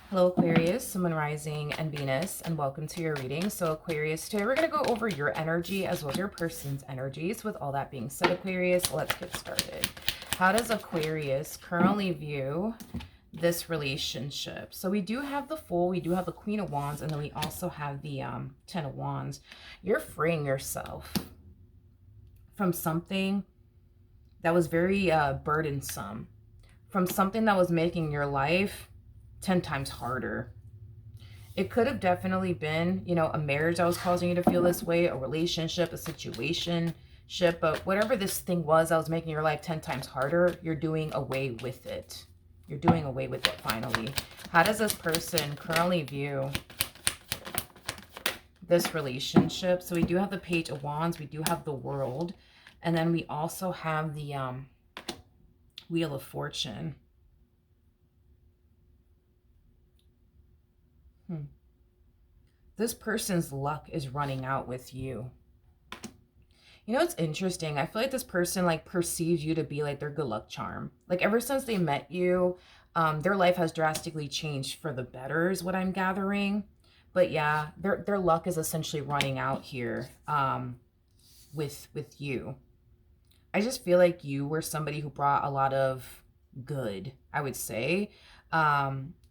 Hello Aquarius, Sun, Rising, and Venus, and welcome to your reading. So Aquarius, today we're going to go over your energy as well as your person's energies. With all that being said, Aquarius, let's get started. How does Aquarius currently view this relationship? So we do have the Fool, we do have the Queen of Wands, and then we also have the Ten of Wands. You're freeing yourself from something that was very burdensome, from something that was making your life 10 times harder. It could have definitely been, a marriage that was causing you to feel this way, a relationship, a situationship, but whatever this thing was that was making your life 10 times harder, you're doing away with it. You're doing away with it finally. How does this person currently view this relationship? So we do have the Page of Wands, we do have the World, and then we also have the Wheel of Fortune. This person's luck is running out with you. You know, it's interesting. I feel like this person perceives you to be like their good luck charm. Like ever since they met you, their life has drastically changed for the better is what I'm gathering. But yeah, their luck is essentially running out here with you. I just feel like you were somebody who brought a lot of good, I would say,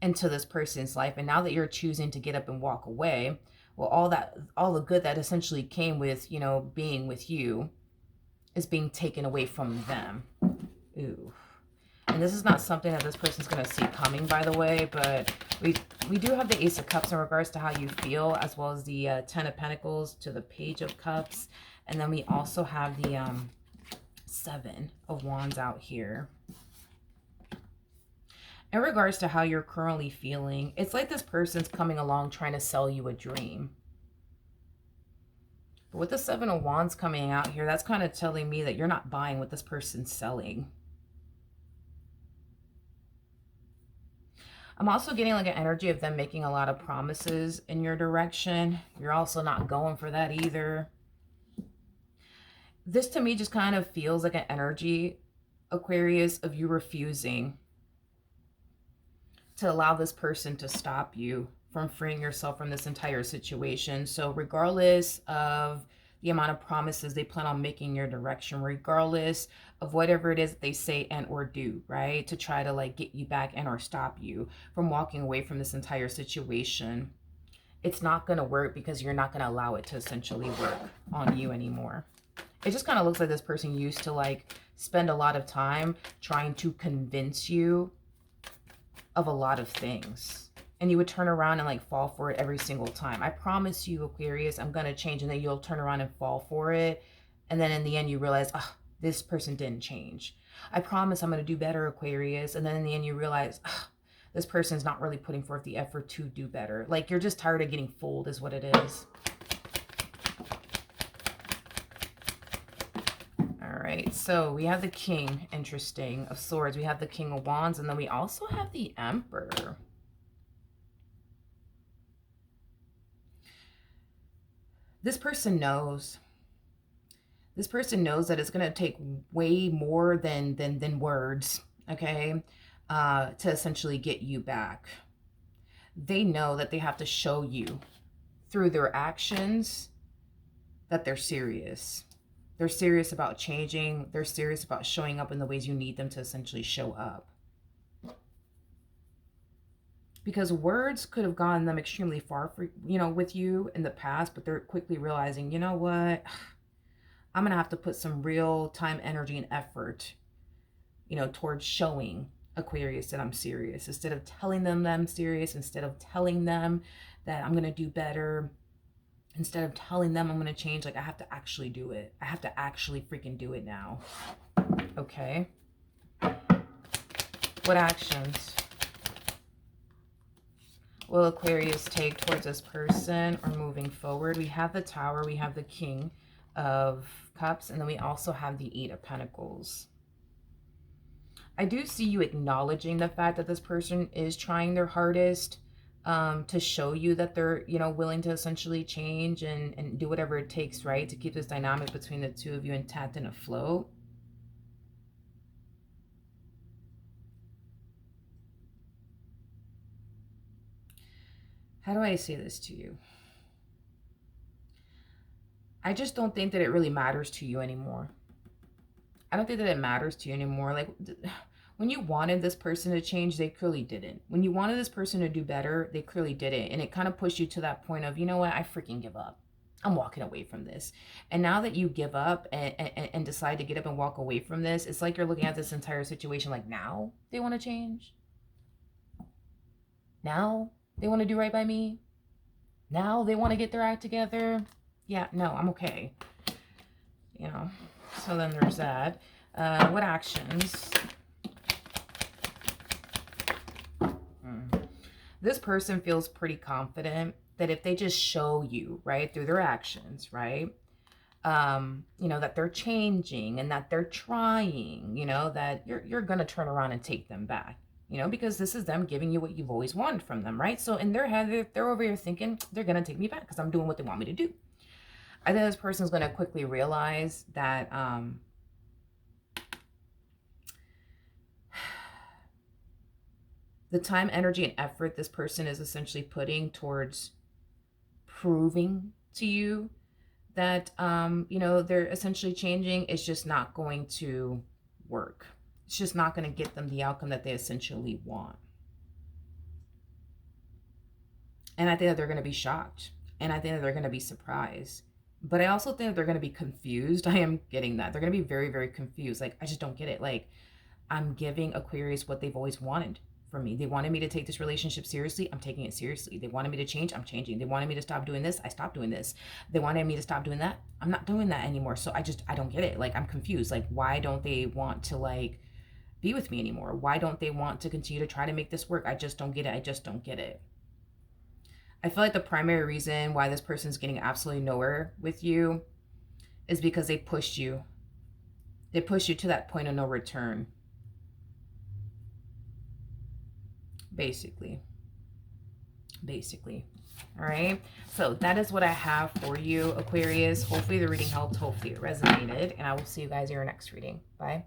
into this person's life. And now that you're choosing to get up and walk away, well, all the good that essentially came with, being with you is being taken away from them. Ooh. And this is not something that this person's going to see coming, by the way, but we do have the Ace of Cups in regards to how you feel, as well as the Ten of Pentacles to the Page of Cups. And then we also have the Seven of Wands out here. In regards to how you're currently feeling, it's like this person's coming along trying to sell you a dream. But with the Seven of Wands coming out here, that's kind of telling me that you're not buying what this person's selling. I'm also getting like an energy of them making a lot of promises in your direction. You're also not going for that either. This to me just kind of feels like an energy, Aquarius, of you refusing to allow this person to stop you from freeing yourself from this entire situation. So regardless of the amount of promises they plan on making your direction, regardless of whatever it is that they say and or do, right, to try to like get you back and or stop you from walking away from this entire situation, it's not going to work because you're not going to allow it to essentially work on you anymore. It just kind of looks like this person used to like spend a lot of time trying to convince you of a lot of things, and you would turn around and like fall for it every single time. I promise you, Aquarius, I'm gonna change, and then you'll turn around and fall for it, and then in the end you realize, oh, this person didn't change. I promise I'm gonna do better, Aquarius, and then in the end you realize, oh, this person's not really putting forth the effort to do better. Like you're just tired of getting fooled is what it is. All right, so we have the King, interesting, of Swords. We have the King of Wands, and then we also have the Emperor. This person knows. This person knows that it's going to take way more than words, okay, to essentially get you back. They know that they have to show you through their actions that they're serious. They're serious about changing. They're serious about showing up in the ways you need them to essentially show up. Because words could have gotten them extremely far for, with you in the past, but they're quickly realizing, you know what? I'm going to have to put some real time, energy, and effort, towards showing Aquarius that I'm serious. Instead of telling them that I'm serious, instead of telling them that I'm going to do better, instead of telling them I'm going to change, like I have to actually do it. I have to actually freaking do it now. Okay. What actions will Aquarius take towards this person or moving forward? We have the Tower, we have the King of Cups, and then we also have the Eight of Pentacles. I do see you acknowledging the fact that this person is trying their hardest to show you that they're, willing to essentially change and do whatever it takes, right, to keep this dynamic between the two of you intact and afloat. How do I say this to you? I just don't think that it really matters to you anymore. I don't think that it matters to you anymore. Like, when you wanted this person to change, they clearly didn't. When you wanted this person to do better, they clearly didn't. And it kind of pushed you to that point of, you know what, I freaking give up. I'm walking away from this. And now that you give up and decide to get up and walk away from this, it's like you're looking at this entire situation like, now they want to change. Now they want to do right by me. Now they want to get their act together. Yeah, no, I'm okay. You know, so then there's that. What actions? This person feels pretty confident that if they just show you, right, through their actions, right, you know, that they're changing and that they're trying, you know, that you're going to turn around and take them back, you know, because this is them giving you what you've always wanted from them, right? So in their head, they're over here thinking they're going to take me back because I'm doing what they want me to do. I think this person's going to quickly realize that the time, energy, and effort this person is essentially putting towards proving to you that, you know, they're essentially changing is just not going to work. It's just not going to get them the outcome that they essentially want. And I think that they're going to be shocked. And I think that they're going to be surprised. But I also think that they're going to be confused. I am getting that. They're going to be very, very confused. Like, I just don't get it. Like, I'm giving Aquarius what they've always wanted from me. They wanted me to take this relationship seriously. I'm taking it seriously. They wanted me to change. I'm changing. They wanted me to stop doing this. I stopped doing this. They wanted me to stop doing that. I'm not doing that anymore. So I don't get it. Like, I'm confused. Like, why don't they want to, like, be with me anymore? Why don't they want to continue to try to make this work? I just don't get it. I just don't get it. I feel like the primary reason why this person's getting absolutely nowhere with you is because they pushed you. They pushed you to that point of no return. Basically. All right. So that is what I have for you, Aquarius. Hopefully the reading helped. Hopefully it resonated. And I will see you guys in your next reading. Bye.